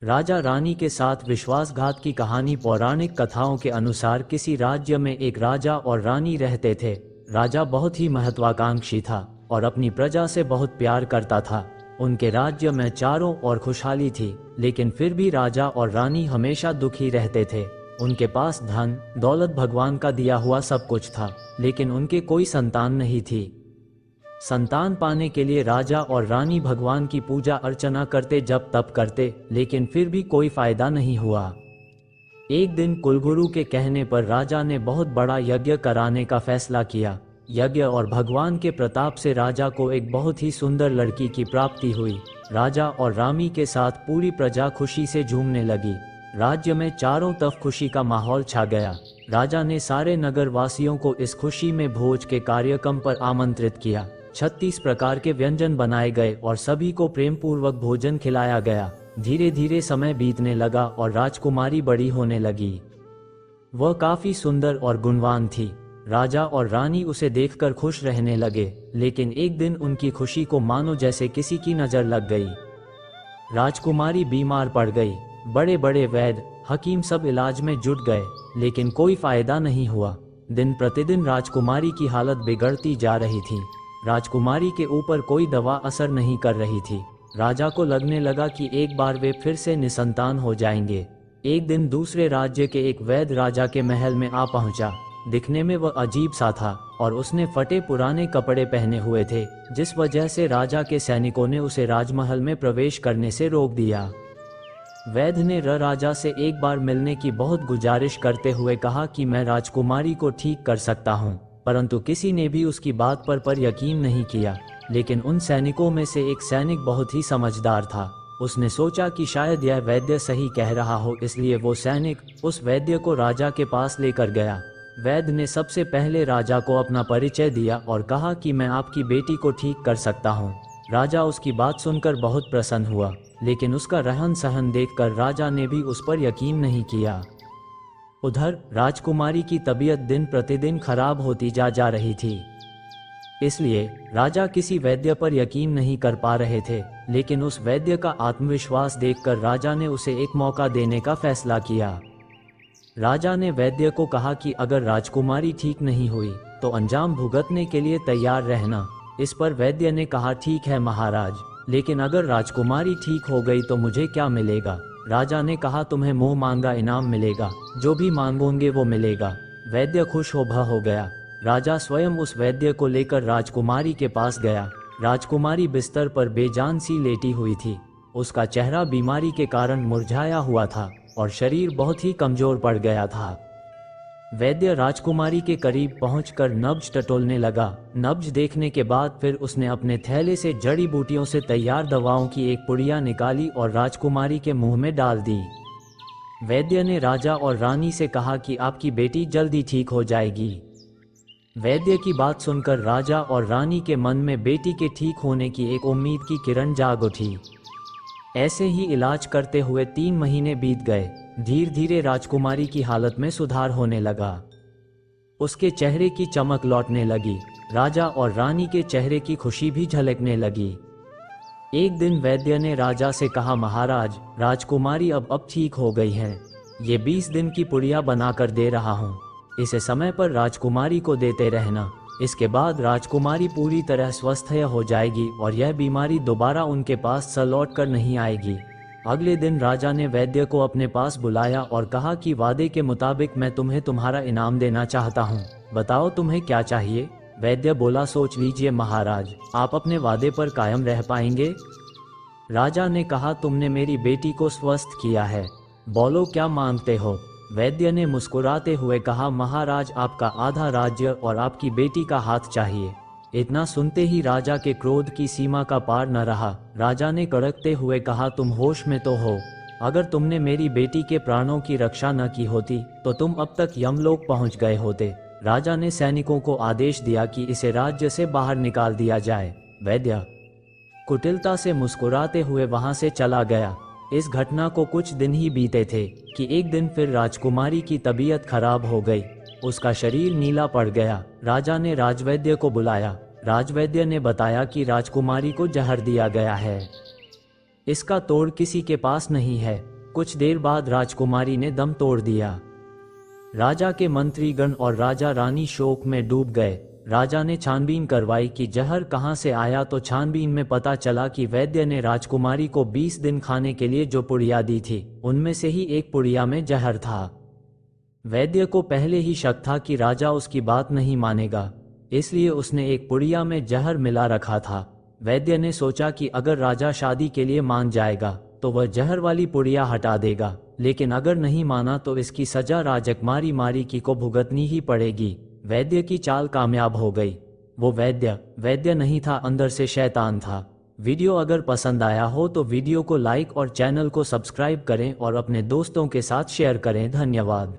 राजा रानी के साथ विश्वासघात की कहानी। पौराणिक कथाओं के अनुसार किसी राज्य में एक राजा और रानी रहते थे। राजा बहुत ही महत्वाकांक्षी था और अपनी प्रजा से बहुत प्यार करता था। उनके राज्य में चारों ओर खुशहाली थी, लेकिन फिर भी राजा और रानी हमेशा दुखी रहते थे। उनके पास धन दौलत भगवान का दिया हुआ सब कुछ था, लेकिन उनके कोई संतान नहीं थी। संतान पाने के लिए राजा और रानी भगवान की पूजा अर्चना करते, जप तप करते, लेकिन फिर भी कोई फायदा नहीं हुआ। एक दिन कुलगुरु के कहने पर राजा ने बहुत बड़ा यज्ञ कराने का फैसला किया। यज्ञ और भगवान के प्रताप से राजा को एक बहुत ही सुंदर लड़की की प्राप्ति हुई। राजा और रानी के साथ पूरी प्रजा खुशी से झूमने लगी। राज्य में चारों तरफ खुशी का माहौल छा गया। राजा ने सारे नगर वासियों को इस खुशी में भोज के कार्यक्रम पर आमंत्रित किया। 36 प्रकार के व्यंजन बनाए गए और सभी को प्रेम पूर्वक भोजन खिलाया गया। धीरे धीरे समय बीतने लगा और राजकुमारी बड़ी होने लगी। वह काफी सुंदर और गुणवान थी। राजा और रानी उसे देखकर खुश रहने लगे, लेकिन एक दिन उनकी खुशी को मानो जैसे किसी की नजर लग गई। राजकुमारी बीमार पड़ गई। बड़े बड़े वैद्य हकीम सब इलाज में जुट गए, लेकिन कोई फायदा नहीं हुआ। दिन प्रतिदिन राजकुमारी की हालत बिगड़ती जा रही थी। राजकुमारी के ऊपर कोई दवा असर नहीं कर रही थी। राजा को लगने लगा कि एक बार वे फिर से निसंतान हो जाएंगे। एक दिन दूसरे राज्य के एक वैद्य राजा के महल में आ पहुंचा। दिखने में वह अजीब सा था और उसने फटे पुराने कपड़े पहने हुए थे, जिस वजह से राजा के सैनिकों ने उसे राजमहल में प्रवेश करने से रोक दिया। वैद्य ने राजा से एक बार मिलने की बहुत गुजारिश करते हुए कहा कि मैं राजकुमारी को ठीक कर सकता हूं, परंतु किसी ने भी उसकी बात पर यकीन नहीं किया। लेकिन उन सैनिकों में से एक सैनिक बहुत ही समझदार था। उसने सोचा कि शायद यह वैद्य सही कह रहा हो, इसलिए वो सैनिक उस वैद्य को राजा के पास लेकर गया। वैद्य ने सबसे पहले राजा को अपना परिचय दिया और कहा कि मैं आपकी बेटी को ठीक कर सकता हूँ। राजा उसकी बात सुनकर बहुत प्रसन्न हुआ, लेकिन उसका रहन सहन देखकर राजा ने भी उस पर यकीन नहीं किया। उधर राजकुमारी की तबीयत दिन प्रतिदिन खराब होती जा रही थी, इसलिए राजा किसी वैद्य पर यकीन नहीं कर पा रहे थे। लेकिन उस वैद्य का आत्मविश्वास देखकर राजा ने उसे एक मौका देने का फैसला किया। राजा ने वैद्य को कहा कि अगर राजकुमारी ठीक नहीं हुई तो अंजाम भुगतने के लिए तैयार रहना। इस पर वैद्य ने कहा, ठीक है महाराज, लेकिन अगर राजकुमारी ठीक हो गई तो मुझे क्या मिलेगा? राजा ने कहा, तुम्हें मुंह मांगा इनाम मिलेगा, जो भी मांगोगे वो मिलेगा। वैद्य खुश हो गया। राजा स्वयं उस वैद्य को लेकर राजकुमारी के पास गया। राजकुमारी बिस्तर पर बेजान सी लेटी हुई थी। उसका चेहरा बीमारी के कारण मुरझाया हुआ था और शरीर बहुत ही कमजोर पड़ गया था। वैद्य राजकुमारी के करीब पहुंचकर नब्ज टटोलने लगा। नब्ज देखने के बाद फिर उसने अपने थैले से जड़ी बूटियों से तैयार दवाओं की एक पुड़िया निकाली और राजकुमारी के मुंह में डाल दी। वैद्य ने राजा और रानी से कहा कि आपकी बेटी जल्दी ठीक हो जाएगी। वैद्य की बात सुनकर राजा और रानी के मन में बेटी के ठीक होने की एक उम्मीद की किरण जाग उठी। ऐसे ही इलाज करते हुए 3 महीने बीत गए। धीरे धीरे राजकुमारी की हालत में सुधार होने लगा। उसके चेहरे की चमक लौटने लगी। राजा और रानी के चेहरे की खुशी भी झलकने लगी। एक दिन वैद्य ने राजा से कहा, महाराज, राजकुमारी अब ठीक हो गई है। ये 20 दिन की पुड़िया बनाकर दे रहा हूँ, इसे समय पर राजकुमारी को देते रहना। इसके बाद राजकुमारी पूरी तरह स्वस्थ हो जाएगी और यह बीमारी दोबारा उनके पास लौट कर नहीं आएगी। अगले दिन राजा ने वैद्य को अपने पास बुलाया और कहा कि वादे के मुताबिक मैं तुम्हें तुम्हारा इनाम देना चाहता हूँ, बताओ तुम्हें क्या चाहिए? वैद्य बोला, सोच लीजिए महाराज, आप अपने वादे पर कायम रह पाएंगे? राजा ने कहा, तुमने मेरी बेटी को स्वस्थ किया है, बोलो क्या मांगते हो? वैद्य ने मुस्कुराते हुए कहा, महाराज, आपका आधा राज्य और आपकी बेटी का हाथ चाहिए। इतना सुनते ही राजा के क्रोध की सीमा का पार न रहा। राजा ने कड़कते हुए कहा, तुम होश में तो हो? अगर तुमने मेरी बेटी के प्राणों की रक्षा न की होती तो तुम अब तक यमलोक पहुंच गए होते। राजा ने सैनिकों को आदेश दिया कि इसे राज्य से बाहर निकाल दिया जाए। वैद्य कुटिलता से मुस्कुराते हुए वहां से चला गया। इस घटना को कुछ दिन ही बीते थे कि एक दिन फिर राजकुमारी की तबीयत खराब हो गई। उसका शरीर नीला पड़ गया। राजा ने राजवैद्य को बुलाया। राजवैद्य ने बताया कि राजकुमारी को जहर दिया गया है। इसका तोड़ किसी के पास नहीं है। कुछ देर बाद राजकुमारी ने दम तोड़ दिया। राजा के मंत्रीगण और राजा रानी शोक में डूब गए। राजा ने छानबीन करवाई कि जहर कहाँ से आया, तो छानबीन में पता चला कि वैद्य ने राजकुमारी को 20 दिन खाने के लिए जो पुड़िया दी थी, उनमें से ही एक पुड़िया में जहर था। वैद्य को पहले ही शक था कि राजा उसकी बात नहीं मानेगा, इसलिए उसने एक पुड़िया में जहर मिला रखा था। वैद्य ने सोचा कि अगर राजा शादी के लिए मान जाएगा तो वह जहर वाली पुड़िया हटा देगा, लेकिन अगर नहीं माना तो इसकी सजा राजकुमारी मारीकी को भुगतनी ही पड़ेगी। वैद्य की चाल कामयाब हो गई। वो वैद्य नहीं था, अंदर से शैतान था। वीडियो अगर पसंद आया हो तो वीडियो को लाइक और चैनल को सब्सक्राइब करें और अपने दोस्तों के साथ शेयर करें। धन्यवाद।